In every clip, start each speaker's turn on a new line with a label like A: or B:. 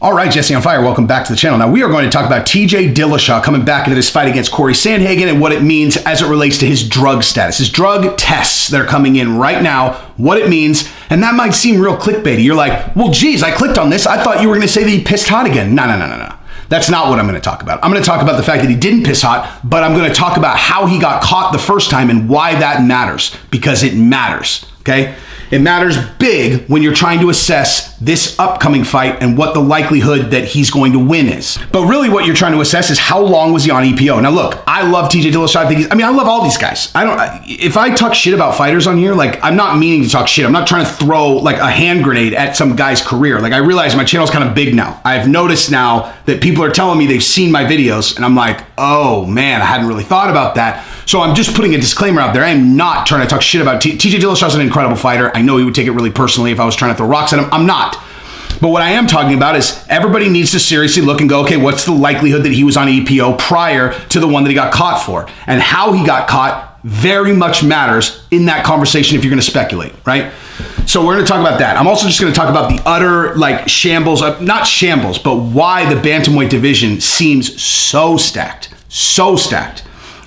A: All right, Jesse on Fire, welcome back to the channel. Now, we are going to talk about TJ Dilleshaw coming back into this fight against Corey Sandhagen and what it means as it relates to his drug status, his drug tests that are coming in right now, what it means. And that might seem real clickbaity. You're like, well, geez, I clicked on this. I thought you were going to say that he pissed hot again. No. That's not what I'm going to talk about. I'm going to talk about the fact that he didn't piss hot, but I'm going to talk about how he got caught the first time and why that matters, because it matters, okay? It matters big when you're trying to assess this upcoming fight and what the likelihood that he's going to win is. But really what you're trying to assess is how long was he on EPO. Now look, I love TJ Dilleshaw. I love all these guys. If I talk shit about fighters on here, like I'm not meaning to talk shit. I'm not trying to throw like a hand grenade at some guy's career. Like I realize my channel's kind of big now. I've noticed now that people are telling me they've seen my videos and I'm like, oh man, I hadn't really thought about that. So I'm just putting a disclaimer out there. I am not trying to talk shit about TJ Dilleshaw's an incredible fighter. I know he would take it really personally if I was trying to throw rocks at him. I'm not. But what I am talking about is everybody needs to seriously look and go, okay, what's the likelihood that he was on EPO prior to the one that he got caught for? And how he got caught very much matters in that conversation if you're going to speculate, right? So we're going to talk about that. I'm also just going to talk about the utter like shambles, not shambles, but why the bantamweight division seems so stacked.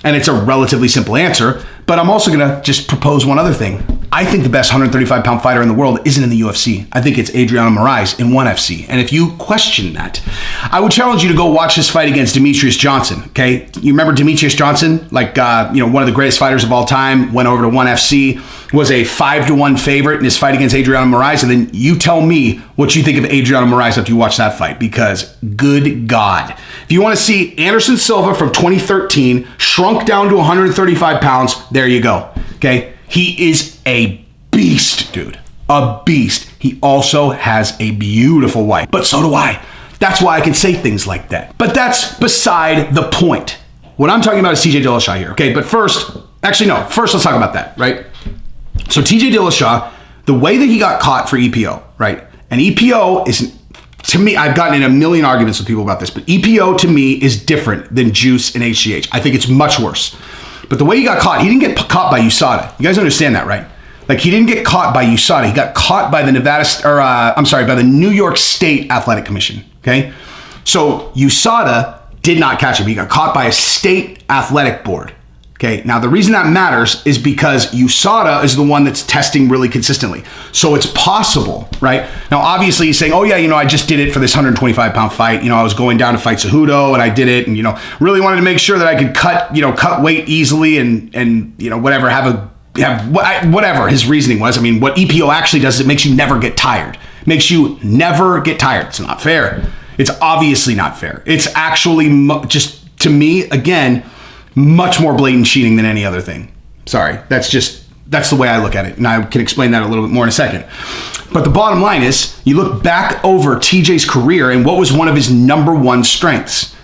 A: And it's a relatively simple answer, but I'm also going to just propose one other thing. I think the best 135-pound fighter in the world isn't in the UFC. I think it's Adriano Moraes in ONE FC. And if you question that, I would challenge you to go watch his fight against Demetrius Johnson, okay? You remember Demetrius Johnson? Like, one of the greatest fighters of all time, went over to ONE FC, was a 5-1 favorite in his fight against Adriano Moraes. And then you tell me what you think of Adriano Moraes after you watch that fight, because good God. If you want to see Anderson Silva from 2013 shrunk down to 135 pounds, there you go, okay? He is a beast, dude. A beast. He also has a beautiful wife, but so do I. That's why I can say things like that. But that's beside the point. What I'm talking about is TJ Dilleshaw here, okay? But first let's talk about that, right? So TJ Dilleshaw, the way that he got caught for EPO, right? And EPO is, to me, I've gotten in a million arguments with people about this, but EPO to me is different than juice and HGH. I think it's much worse. But the way he got caught, he didn't get caught by USADA. You guys understand that, right? Like he didn't get caught by USADA. He got caught by the by the New York State Athletic Commission, okay? So USADA did not catch him. He got caught by a state athletic board, okay? Now the reason that matters is because USADA is the one that's testing really consistently. So it's possible, right? Now obviously he's saying, oh yeah, I just did it for this 125-pound fight. I was going down to fight Cejudo and I did it and, really wanted to make sure that I could cut weight easily and whatever, whatever his reasoning was. I mean, what EPO actually does is it makes you never get tired. Makes you never get tired. It's not fair. It's obviously not fair. It's actually just, to me, again, much more blatant cheating than any other thing. Sorry, that's the way I look at it. And I can explain that a little bit more in a second. But the bottom line is, you look back over TJ's career and what was one of his number one strengths?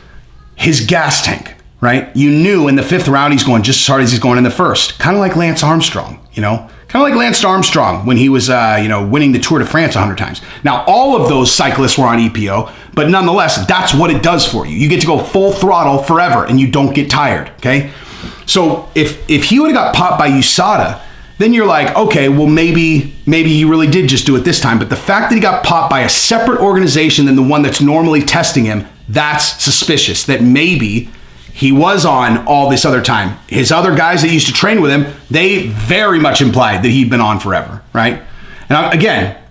A: His gas tank, right? You knew in the fifth round he's going just as hard as he's going in the first. Kind of like Lance Armstrong, Kind of like Lance Armstrong when he was, winning the Tour de France 100 times. Now, all of those cyclists were on EPO, but nonetheless, that's what it does for you. You get to go full throttle forever and you don't get tired, okay? So if he would have got popped by USADA, then you're like, okay, well, maybe he really did just do it this time. But the fact that he got popped by a separate organization than the one that's normally testing him, that's suspicious. That maybe he was on all this other time. His other guys that used to train with him, they very much implied that he'd been on forever, right? And again,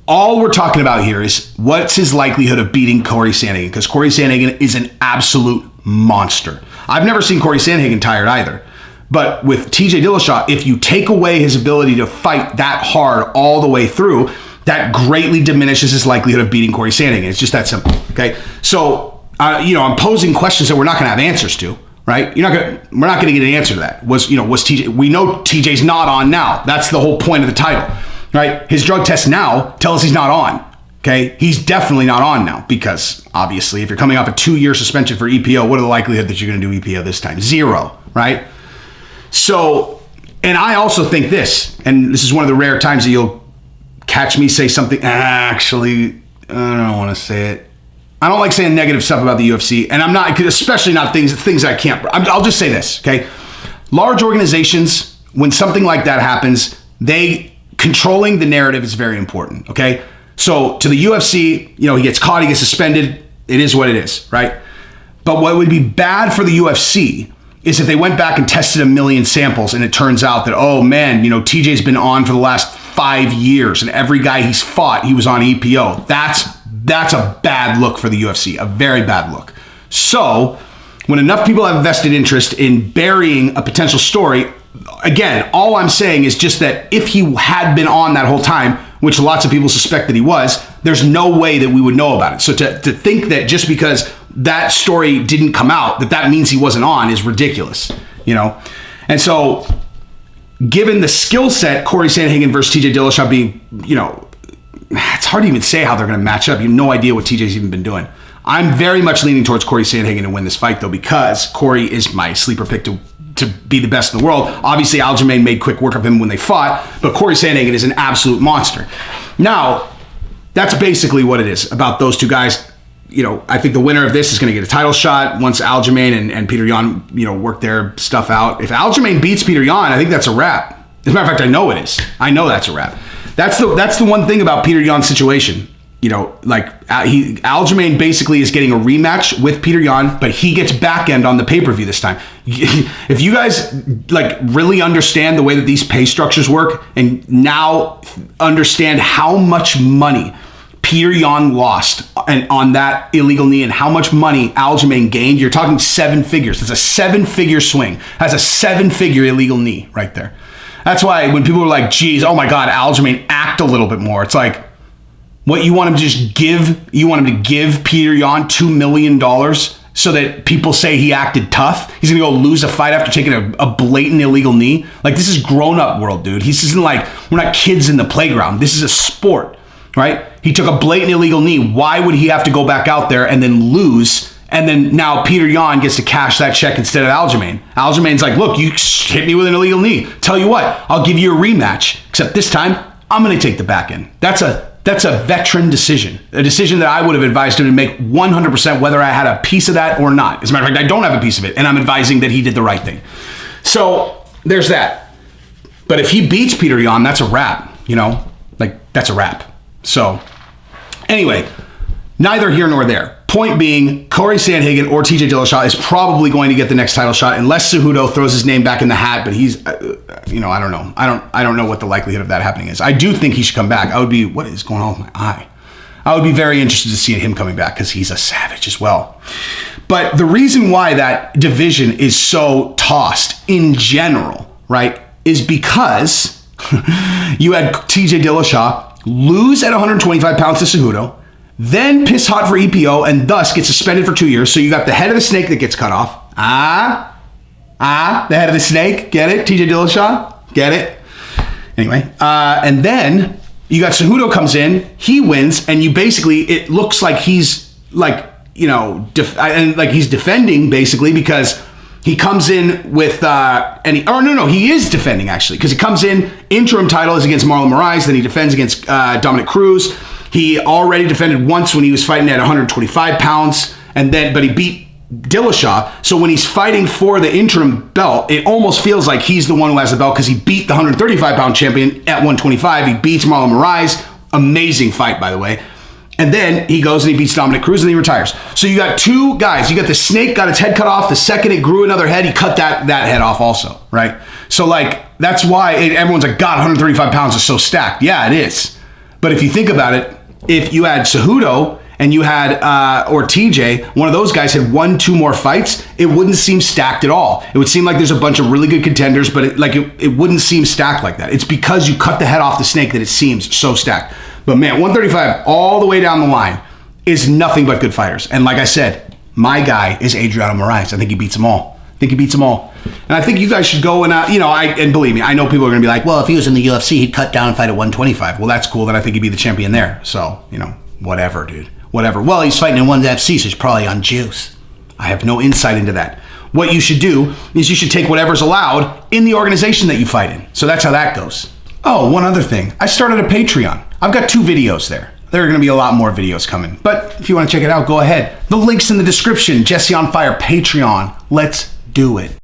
A: all we're talking about here is what's his likelihood of beating Corey Sandhagen, because Corey Sandhagen is an absolute monster. I've never seen Corey Sandhagen tired either. But with TJ Dilleshaw, if you take away his ability to fight that hard all the way through, that greatly diminishes his likelihood of beating Corey Sandhagen. It's just that simple, okay? So, I'm posing questions that we're not going to have answers to, right? We're not going to get an answer to that. Was TJ? We know TJ's not on now. That's the whole point of the title, right? His drug tests now tell us he's not on. Okay, he's definitely not on now because obviously, if you're coming off a 2-year suspension for EPO, what are the likelihood that you're going to do EPO this time? 0, right? So, and I also think this, and this is one of the rare times that you'll catch me say something. Actually, I don't want to say it. I don't like saying negative stuff about the UFC, and I'm not, especially not things I can't. I'll just say this, okay? Large organizations, when something like that happens, controlling the narrative is very important, okay? So to the UFC, he gets caught, he gets suspended. It is what it is, right? But what would be bad for the UFC is if they went back and tested 1 million samples and it turns out that, oh man, TJ's been on for the last 5 years and every guy he's fought, he was on EPO. That's a bad look for the UFC, a very bad look. So when enough people have vested interest in burying a potential story, again, all I'm saying is just that if he had been on that whole time, which lots of people suspect that he was, there's no way that we would know about it. So to think that just because that story didn't come out, that means he wasn't on is ridiculous, And so given the skill set, Corey Sandhagen versus TJ Dillashaw being, it's hard to even say how they're going to match up. You have no idea what TJ's even been doing. I'm very much leaning towards Corey Sandhagen to win this fight, though, because Corey is my sleeper pick to be the best in the world. Obviously, Aljamain made quick work of him when they fought, but Corey Sandhagen is an absolute monster. Now, that's basically what it is about those two guys. I think the winner of this is going to get a title shot once Aljamain and Peter Yan, work their stuff out. If Aljamain beats Peter Yan, I think that's a wrap. As a matter of fact, I know it is. I know that's a wrap. That's the one thing about Peter Yan's situation. Aljamain basically is getting a rematch with Peter Yan, but he gets back end on the pay-per-view this time. If you guys really understand the way that these pay structures work and now understand how much money Peter Yan lost on that illegal knee and how much money Aljamain gained, you're talking 7 figures. That's a 7-figure swing. That's a 7-figure illegal knee right there. That's why when people are like, geez, oh my God, Aljamain, act a little bit more. It's like, what, you want him to just give Peter Yan $2 million so that people say he acted tough? He's going to go lose a fight after taking a blatant illegal knee? This is grown-up world, dude. This isn't we're not kids in the playground. This is a sport, right? He took a blatant illegal knee. Why would he have to go back out there and then lose? And then now Peter Yan gets to cash that check instead of Aljamain. Aljamain's like, look, you hit me with an illegal knee. Tell you what, I'll give you a rematch. Except this time, I'm going to take the back end. That's a veteran decision, a decision that I would have advised him to make 100% whether I had a piece of that or not. As a matter of fact, I don't have a piece of it, and I'm advising that he did the right thing. So there's that. But if he beats Peter Yan, that's a wrap, that's a wrap. So anyway, neither here nor there. Point being, Corey Sandhagen or TJ Dillashaw is probably going to get the next title shot unless Cejudo throws his name back in the hat. But he's, I don't know. I don't know what the likelihood of that happening is. I do think he should come back. What is going on with my eye? I would be very interested to see him coming back because he's a savage as well. But the reason why that division is so tossed in general, right, is because you had TJ Dillashaw lose at 125 pounds to Cejudo, then piss hot for EPO and thus get suspended for 2 years. So you got the head of the snake that gets cut off. The head of the snake. Get it? TJ Dillashaw? Get it? Anyway, and then you got Cejudo comes in, he wins, and it looks like he's he's defending basically because he comes in with, he is defending actually because he comes in, interim title is against Marlon Moraes, then he defends against Dominic Cruz. He already defended once when he was fighting at 125 pounds, but he beat Dillashaw. So when he's fighting for the interim belt, it almost feels like he's the one who has the belt because he beat the 135-pound champion at 125. He beats Marlon Moraes. Amazing fight, by the way. And then he goes and he beats Dominic Cruz and he retires. So you got 2 guys. You got the snake, got its head cut off. The second it grew another head, he cut that head off also, right? So that's why everyone's like, God, 135 pounds is so stacked. Yeah, it is. But if you think about it, if you had Cejudo and you had, or TJ, one of those guys had 1-2 more fights, it wouldn't seem stacked at all. It would seem like there's a bunch of really good contenders, but it wouldn't seem stacked like that. It's because you cut the head off the snake that it seems so stacked. But man, 135 all the way down the line is nothing but good fighters. And like I said, my guy is Adriano Moraes. I think he beats them all. And I think you guys should go and, and believe me, I know people are going to be like, well, if he was in the UFC, he'd cut down and fight at 125. Well, that's cool. Then I think he'd be the champion there. So, whatever, dude. Whatever. Well, he's fighting in 1UFC, so he's probably on juice. I have no insight into that. What you should do is you should take whatever's allowed in the organization that you fight in. So that's how that goes. Oh, one other thing. I started a Patreon. I've got 2 videos there. There are going to be a lot more videos coming. But if you want to check it out, go ahead. The link's in the description. Jesse on Fire Patreon. Let's do it.